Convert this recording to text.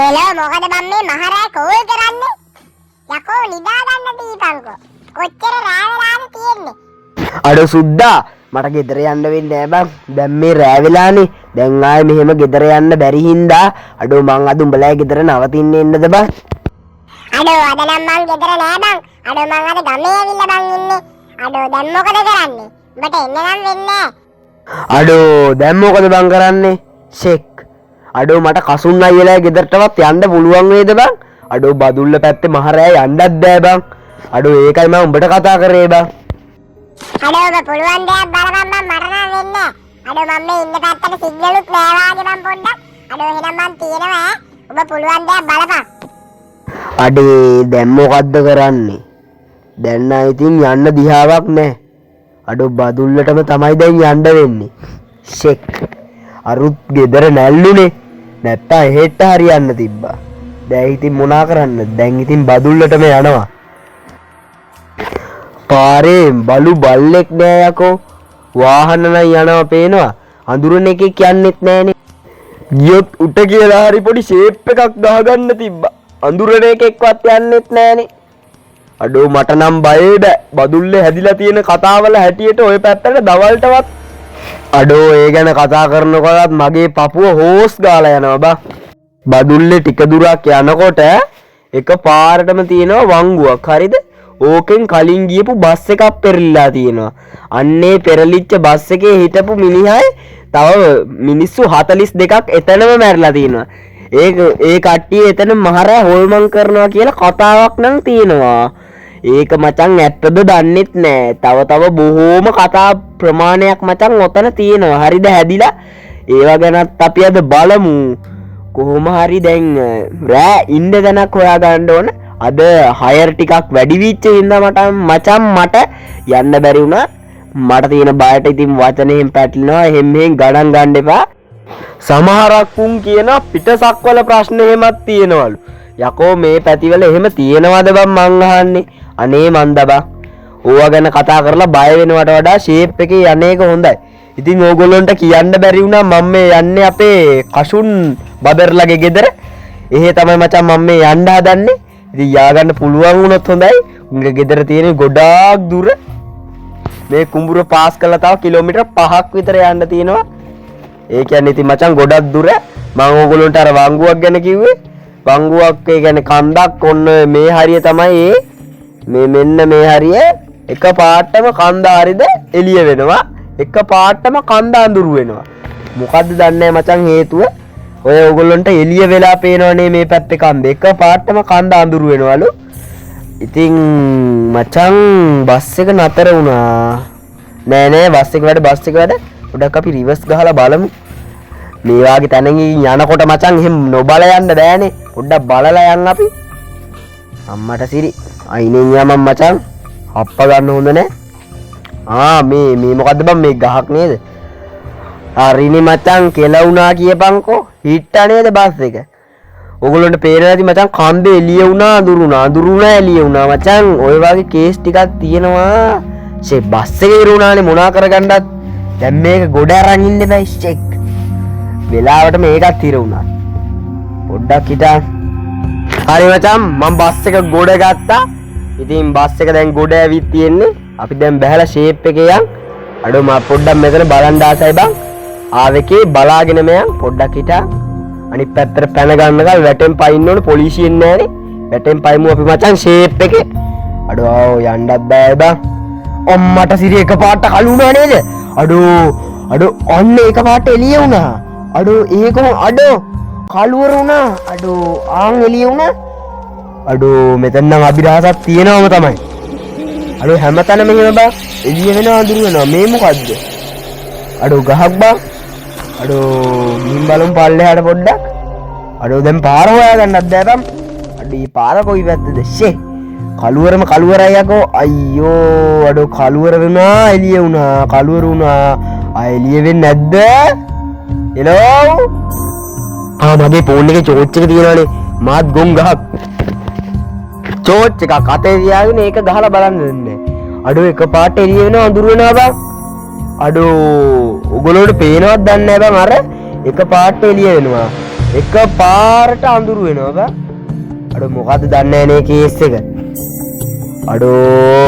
Hello මොකද මම මේ මහරෑ කෝල් කරන්නේ? යකෝ නිදා ගන්න දීපන්කෝ. කොච්චර රෑ වෙලාද තියෙන්නේ? අඩෝ සුද්දා මට ගෙදර යන්න වෙන්නේ නෑ බං. දැන් මේ රෑ වෙලානේ. දැන් ආයේ මෙහෙම ගෙදර යන්න බැරි හින්දා අඩෝ මං අද උඹලා ගෙදර නවතින්න එන්නද බං? අඩෝ අද නම් මං ගෙදර නෑ බං. අඩෝ මං අද ගමේ ඇවිල්ලා බං ඉන්නේ. අඩෝ දැන් මොකද කරන්නේ? උඹට එන්න නම් වෙන්නේ නෑ. අඩෝ දැන් මොකද බං කරන්නේ? ෂෙක්. අඩෝ මට කසුන් අයියලා ගෙදරටවත් යන්න පුළුවන් වේද බං? අඩෝ බදුල්ල පැත්තේ මහරෑ යන්නත් බෑ බං. අඩෝ ඒකයි මම උඹට කතා කරේ බං. අඩෝ ඔබ පුළුවන් දෙයක් බලපන් මම මට නම් වෙන්නේ නෑ. අඩෝ මම මේ ඉන්න පැත්තට සිග්නලුත් නෑ වාගේ මං පොඩ්ඩක්. අඩෝ එහෙනම් මං තියෙනවා ඈ. ඔබ පුළුවන් දෙයක් බලපන්. අඩේ දැන් මොකද්ද කරන්නේ? දැන් නම් ඉතින් යන්න දිහාවක් නැහැ. අඩෝ බදුල්ලටම තමයි දැන් යන්න වෙන්නේ. ෂෙක්. අරුත් ගෙදර නැල්ලුනේ. නැත්තම් එහෙට හරියන්න තිබ්බා. දැන් ඉතින් මොනා කරන්නද? දැන් ඉතින් බදුල්ලටම යනවා. පාරේ බලු බල්ලෙක් නෑ යකෝ. වාහන නම් යනවා පේනවා. අඳුරන එකෙක් යන්නෙත් නෑනේ. ගියොත් උට කියලා හරි පොඩි ෂේප් එකක් ගහගන්න තිබ්බා. අඳුරන එකෙක්වත් යන්නෙත් නෑනේ. අඩෝ මට නම් බයේ බෑ. බදුල්ලේ හැදිලා තියෙන කතාවල හැටියට ওই පැත්තට දවල්ටවත් අඩෝ ඒ ගැන කතා කරනකොටත් මගේ පපුව හෝස් ගාලා යනවා බා. බදුල්ලේ ටික දුරක් යනකොට එක පාරටම තියෙනවා වංගුවක්. හරිද? ඕකෙන් කලින් ගියපු බස් එකක් පෙරලිලා තියෙනවා. අන්නේ පෙරලිච්ච බස් එකේ හිටපු මිනිහයි තව මිනිස්සු 42ක් එතනම මැරිලා තියෙනවා. ඒ කට්ටිය එතන මහරෑ හොල්මන් කරනවා කියලා කතාවක් නම් තියෙනවා. ඒක මචං ඇත්තද දන්නෙත් නෑ. තව බොහෝම කතා ප්‍රමාණයක් මචං ඔතන තියෙනවා. හරිද හැදිලා? ඒවා ගැනත් අපි අද බලමු. කොහොම හරි දැන් රෑ ඉන්න තැනක් හොයාගන්න ඕන. අද හයර් ටිකක් වැඩි වෙච්ච හින්දා මට යන්න බැරි වුණා. මට තියෙන බයට ඉතින් වචනෙන් පැටලෙනවා. එහෙම මෙහෙන් ගණන් ගන්න එපා. සමහරක් උන් කියන පිටසක්වල ප්‍රශ්න එහෙමත් තියෙනවලු. යකෝ මේ පැතිවල එහෙම තියෙනවද බං මං අහන්නේ? අනේ මන්ද බං. ඕවා ගැන කතා කරලා බය වෙනවට වඩා ෂේප් එකේ යන්නේක හොඳයි. ඉතින් ඕගොල්ලන්ට කියන්න බැරි වුණා මම මේ යන්නේ අපේ කෂුන් බබර්ලගේ ගෙදර. එහෙ තමයි මචං මම මේ යන්න හදන්නේ. ඉතින් යාගන්න පුළුවන් වුණොත් හොඳයි. උන්ගේ ගෙදර තියෙන ගොඩාක් දුර. මේ කුඹුර පාස් කරලා තව කිලෝමීටර් 5ක් විතර යන්න තියෙනවා. ඒ කියන්නේ ඉතින් මචං ගොඩක් දුර. මම ඕගොල්ලන්ට අර වංගුවක් ගැන කිව්වේ. වංගුවක් ඒ කියන්නේ කන්දක් ඔන්න මේ හරිය තමයි මේ මෙන්න මේ හරිය එක පාටම කන්ද හරිද එළිය වෙනවා. එක පාටම කන්ද අඳුරු වෙනවා. මොකද්ද දන්නේ මචං හේතුව? ඔය ඕගොල්ලන්ට එළිය වෙලා පේනවනේ මේ පැත්තේ කන්ද. එක පාටම කන්ද අඳුරු වෙනවලු. ඉතින් මචං බස් එක නතර වුණා. නෑ බස් එක වැඩ පොඩක් අපි රිවර්ස් ගහලා බලමු. මේ වාගේ තැනකින් යනකොට මචං එහෙම නොබල යන්න බෑනේ. පොඩ්ඩක් බලලා යන්න අපි. අම්මට සිරි. අයිනෙන් යමම් මචං. අප්ප ගන්න හොඳ නෑ. මේ මොකද්ද බං මේ ගහක් නේද? හරිනේ මචං කෙලවුණා කියපන්කෝ. හිට්ටා නේද බස් එක? ඔයගොල්ලන්ට පේනවා ඇති මචං කන්දේ එළිය වුණා අඳුරුණා එළිය වුණා මචං. ඔය වගේ කේස් ටිකක් තියෙනවා. ෂේ බස් එකේ ඉරුණානේ මොනා කරගන්නත්. දැන් මේක ගොඩ අරන් ඉන්න බෑ ෂෙක්. වෙලාවට මේකත් හිර වුණා. පොඩ්ඩක් හිටන්. හරි මචං මම බස් එක ගොඩ ගත්තා. ඉතින් බස් එක දැන් ගොඩ ඇවිත් තියෙන්නේ. අපි දැන් බහැලා ෂේප් එකේ යන්. අඩෝ මම පොඩ්ඩක් මෙතන බලන් ආසයි බං. ආවෙකේ බලාගෙන මයන් පොඩ්ඩක් හිටන්. අනිත් පැත්තට පැන ගන්නකල් වැටෙන් පයින්න ඕනේ පොලිසියෙන් නෑනේ. වැටෙන් පයිමු අපි මචං ෂේප් එකේ. අඩෝ යන්නත් බෑ බං. අම්මට සිරි එකපාරට කළු වුණා නේද? අඩෝ ඔන්න එකපාරට එළිය වුණා. අඩෝ ඒකම කළුවර වුණා. ආන් එළිය වුණා. මෙතන නම් අභිරහසක් තියෙනවම තමයි. හැමතැනම එහෙම බං එළිය වෙනවා අඳුරු වෙනවා. මේ මොකද්ද? ගහක් බං. ගිහින් බලමු පල්ලෙහාට පොඩ්ඩක්. දැන් පාර හොයාගන්නත් බෑ බං. මේ පාර කොයි පැත්තද? ෂේ කළුවරයි යකෝ. අයියෝ කළුවර වෙනවා එළිය වුණා. කළුවර වුණා. එළිය වෙන්නේ නැද්ද? හෙලෝ මගේ ෆෝන් එකේ චෝච් එක තියෙනවානේ. මාත් ගොන් ගහක් චෝච් එකක් අතේ තියාගෙන ඒක ගහලා බලන්න දෙන්නේ. එකපාරට එළිය වෙනවා අඳුර වෙනවා බං. ඔයගොල්ලෝට පේනවද දන්නේ නැහැ බං. අර එකපාරට එළිය වෙනවා. එක පාරට අඳුරු වෙනවා බා. අඩෝ මොකද්ද දන්නේ නැහැ නේ කේස් එක. අඩෝ